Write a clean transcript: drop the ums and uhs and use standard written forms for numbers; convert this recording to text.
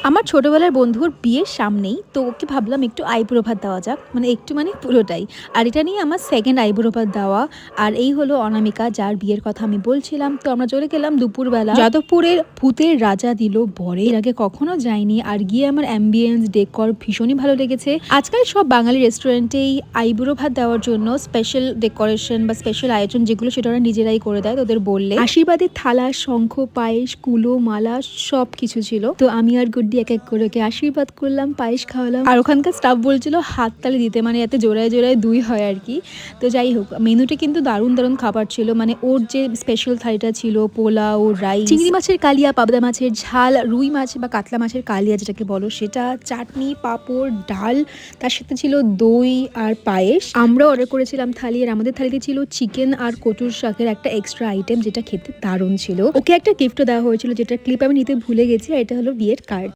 আমার ছোটবেলার বন্ধুর বিয়ের সামনেই, তো ওকে ভাবলাম একটু আইবুড়ো ভাত দেওয়া যাক, মানে একটু মানে পুরোটাই। আর এটা নিয়ে আমার সেকেন্ড আইবুড়ো ভাত দেওয়া। আর এই হলো অনামিকা, যার বিয়ের কথা আমি বলছিলাম। তো আমরা চলে গেলাম দুপুরবেলা যাদবপুরের ভূতের রাজা দিল বরে। এর আগে কখনো যাইনি, আর গিয়ে আমার অ্যাম্বিয়েন্স ডেকর ভীষণই ভালো লেগেছে। আজকাল সব বাঙালি রেস্টুরেন্টেই আইবুড়ো ভাত দেওয়ার জন্য স্পেশাল ডেকোরেশন বা স্পেশাল আয়োজন যেগুলো সেটা ওরা নিজেরাই করে দেয়। তোদের বললে আশীর্বাদের থালা, শঙ্খ, পায়েস, কুলো, মালা সব কিছু ছিল। তো আমি আর গুড্ডি এক এক করে ওকে আশীর্বাদ করলাম, পায়েস খাওয়ালাম। আর ওখানকার স্টাফ বলছিল হাততালি দিতে, মানে এতে জোড়ায় জোড়ায় দুই হয় আর কি। তো যাই হোক, মেনুতে কিন্তু দারুণ দারুণ খাবার ছিল। মানে ওর যে স্পেশাল থালিটা ছিল, পোলাও, রাইস, চিংড়ি মাছের কালিয়া, পাবদা মাছের ঝাল, রুই মাছ বা কাতলা মাছের কালিয়া যেটাকে বলো সেটা, চাটনি, পাঁপড়, ডাল, তার সাথে ছিল দই আর পায়েস। আমরা অর্ডার করেছিলাম থালি, আর আমাদের থালিতে ছিল চিকেন আর কচুর শাকের একটা এক্সট্রা আইটেম, যেটা খেতে দারুণ ছিল। ওকে একটা গিফটও দেওয়া হয়েছিল, যেটা ক্লিপ আমি নিতে ভুলে গেছি। আর এটা হলো বিয়ের কার্ড।